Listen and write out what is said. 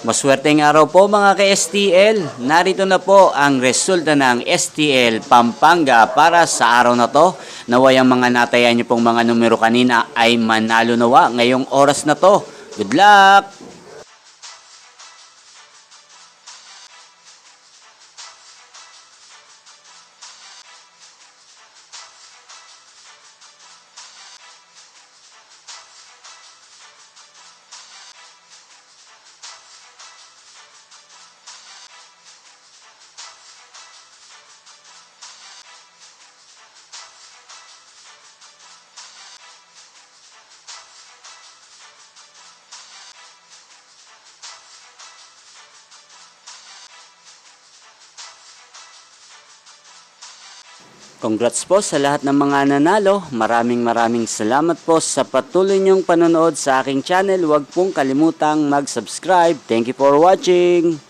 Maswerteng araw po mga ka-STL. Narito na po ang resulta ng STL Pampanga para sa araw na to. Naway ang mga natayan niyo pong mga numero kanina ay manalo nawa ngayong oras na to. Good luck! Congrats po sa lahat ng mga nanalo. Maraming salamat po sa patuloy niyong panonood sa aking channel. Huwag pong kalimutang mag-subscribe. Thank you for watching.